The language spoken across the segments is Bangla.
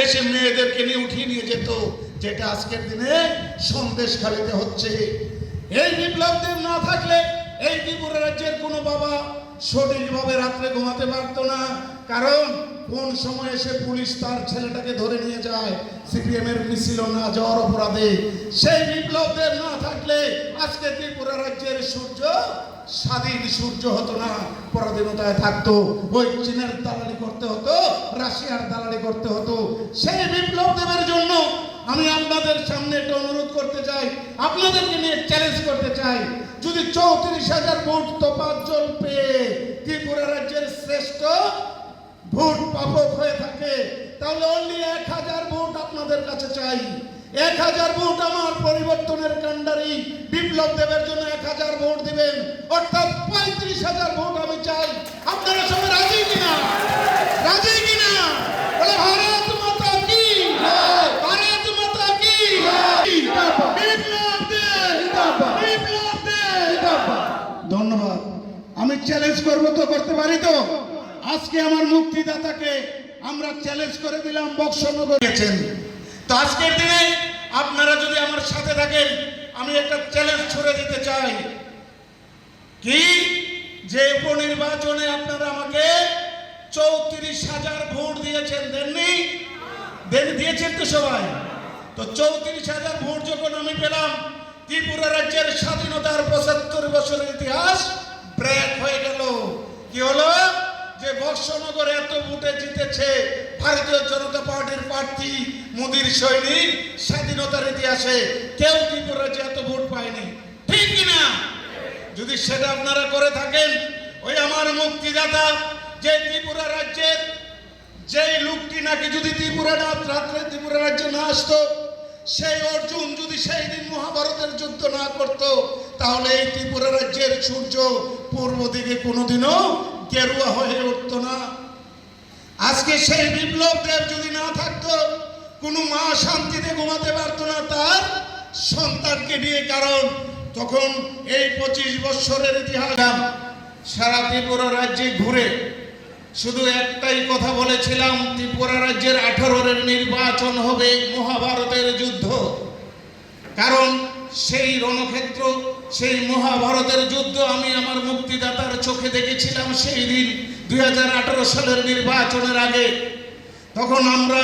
এসে মেয়েদেরকে নিয়ে উঠিয়ে নিয়ে যেত, যেটা আজকের দিনে সন্দেশখালীতে হচ্ছে। এই বিপ্লবদেব না থাকলে এই ত্রিপুরা রাজ্যের কোনো বাবা সঠিকভাবে রাত্রে ঘুমাতে পারতো না। কারণ কোন সময় এসে পুলিশ তার ছেলেটাকে ধরে নিয়ে যায় সিপিএম এর মিছিল না যাওয়ার অপরাধে। সেই বিপ্লবদেব না থাকলে আজকে ত্রিপুরা রাজ্যের সূর্য স্বাধীন সূর্য হতো না, পরাধীনতায় থাকতো। ওই চীনের দালালি করতে হতো, রাশিয়ার দালালি করতে হতো। সেই বিপ্লবদেবের জন্য আমি আপনাদের সামনে একটা অনুরোধ করতে চাই, আপনাদেরকে নিয়ে চ্যালেঞ্জ করতে চাই। যদি 34,000 ভোট তোপাজ্জল পেয়ে ত্রিপুরা রাজ্যের শ্রেষ্ঠ ভোট পাবক হয়ে থাকে, তাহলে অনলি 1000 ভোট আপনাদের কাছে চাই। 1000 ভোট আমার পরিবর্তনের কাণ্ডারি বিপ্লব দেবের জন্য 1000 ভোট দিবেন, অর্থাৎ 35,000 ভোট আমি চাই। আপনারা সবাই রাজি কিনা? রাজি কিনা? বলে ভারত মাতা কি, ভারত মাতা কি। বিপ্লব দেব, বিপ্লব দেব। ধন্যবাদ। আমি চ্যালেঞ্জ করবো তো, করতে পারি তো? আজকে আমার মুক্তিদাতাকে আমরা চ্যালেঞ্জ করে দিলাম, বক্সনগর গেছেন। তো আজকের দিনে আপনারা যদি আমার সাথে থাকেন, আমি একটা চ্যালেঞ্জ ছুড়ে দিতে চাই। কি যে উপনির্বাচনে আপনারা আমাকে 34,000 ভোট দিয়েছেন, দেননি? দিয়েছেন তো সবাই? তো 34,000 ভোট যখন আমি পেলাম, ত্রিপুরা রাজ্যের স্বাধীনতার 75 বছরের ইতিহাস ব্রেক হয়ে গেল। কি হলো? যে বক্সনগরে এত ভোটে জিতেছে ভারতীয় জনতা পার্টির প্রার্থী মোদির সৈনিক, স্বাধীনতার ইতিহাসে কেউ ত্রিপুরা রাজ্যে এত ভোট পায়নি। ঠিক কিনা? যদি সেটা আপনারা করে থাকেন, ওই আমার মুক্তিদাতা যে ত্রিপুরা রাজ্যের যেই লোকটি নাকি যদি ত্রিপুরা রাত্রে ত্রিপুরা রাজ্যে না আসতো, সেই অর্জুন যদি সেই দিন মহাভারতের যুদ্ধ না করত, তাহলে এই ত্রিপুরা রাজ্যের সূর্য পূর্ব দিকে কোনোদিনও গেরুয়া হয়ে উঠত না। আজকে সেই বিপ্লব দেব যদি না থাকতো, কোনো মা শান্তিতে ঘুমাতে পারতো না তার সন্তানকে নিয়ে। কারণ তখন এই 25 বছরের ইতিহাস সারা ত্রিপুরা রাজ্যে ঘুরে শুধু একটাই কথা বলেছিলাম, ত্রিপুরা রাজ্যের 18-এর নির্বাচন হবে মহাভারতের যুদ্ধ। কারণ সেই রণক্ষেত্র, সেই মহাভারতের যুদ্ধ আমি আমার মুক্তিদাতার চোখে দেখেছিলাম সেই দিন 2018 সালের নির্বাচনের আগে। তখন আমরা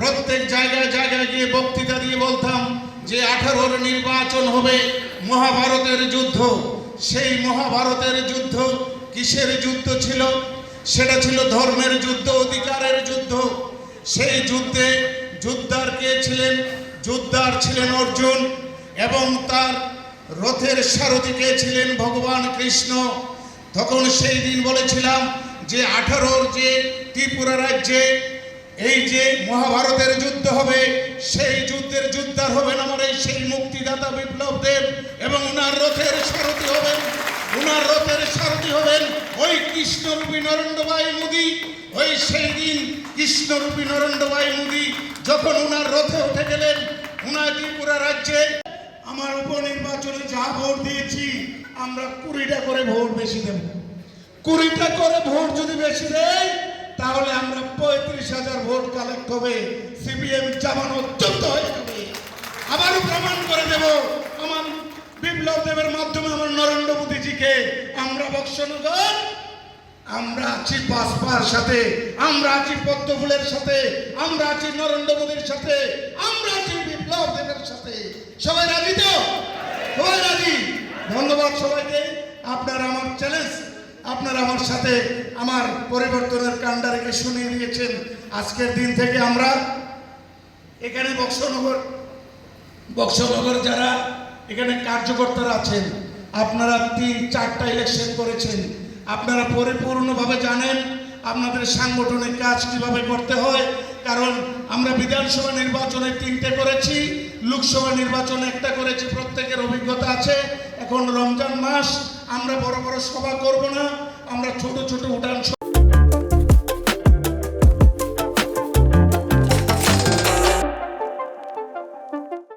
প্রত্যেক জায়গায় জায়গায় গিয়ে বক্তৃতা দিয়ে বলতাম যে 18-এর নির্বাচন হবে মহাভারতের যুদ্ধ। সেই মহাভারতের যুদ্ধ কিসের যুদ্ধ ছিল? সেটা ছিল ধর্মের যুদ্ধ, অধিকারের যুদ্ধ। সেই যুদ্ধে যোদ্ধার কে ছিলেন? যোদ্ধার ছিলেন অর্জুন, এবং তার রথের সারথি কে ছিলেন? ভগবান কৃষ্ণ। তখন সেই দিন বলেছিলাম যে 18-র যে ত্রিপুরা রাজ্যে এই যে মহাভারতের যুদ্ধ হবে, সেই যুদ্ধের যোদ্ধার হবেন আমার এই সেই মুক্তিদাতা বিপ্লব দেব, এবং ওনার রথের সারথি হবেন, ওনার রথের সারথি হবেন ওই কৃষ্ণরূপী নরেন্দ্র ভাই মোদী। ওই সেই দিন কৃষ্ণরূপী নরেন্দ্র ভাই মোদী যখন ওনার রথে উঠে গেলেন, ওনার ত্রিপুরা রাজ্যে আমার উপনির্বাচনে যা ভোট দিয়েছি, আমরা 20টা করে ভোট বেশি দেব। 20টা করে ভোট যদি বেশি দেয়, তাহলে আমরা 35,000 ভোট কালেক্ট হবে, সিপিএম জামানো যুদ্ধ হয়ে যাবে। আবারও প্রমাণ করে দেব আমার বিপ্লব দেবের মাধ্যমে, আমার নরেন্দ্র মোদীজিকে, আমরা বক্সনগর, আমরা আছি বাসপার সাথে, আমরা আছি পদ্মফুলের সাথে, আমরা আছি নরেন্দ্র মোদীর সাথে, আমরা আছি বিপ্লব দেবের সাথে। সবাই রাজি তো? সবাই রাজি? ধন্যবাদ সবাইকে। আপনারা আমার চ্যালেঞ্জ, আপনারা আমার সাথে আমার পরিবর্তনের কাণ্ডারিকে শুনিয়ে দিয়েছেন। আজকের দিন থেকে আমরা এখানে বক্সনগর যারা এখানে কার্যকর্তারা আছেন, আপনারা 3-4টা ইলেকশন করেছেন, আপনারা পরিপূর্ণভাবে জানেন আপনাদের সাংগঠনিক কাজ কিভাবে করতে হয়। কারণ আমরা বিধানসভা নির্বাচনে 3টে করেছি, লোকসভা নির্বাচনে 1টা করেছি, প্রত্যেকের অভিজ্ঞতা আছে। এখন রমজান মাস, আমরা বড় বড় সভা করব না, আমরা ছোট ছোট উঠান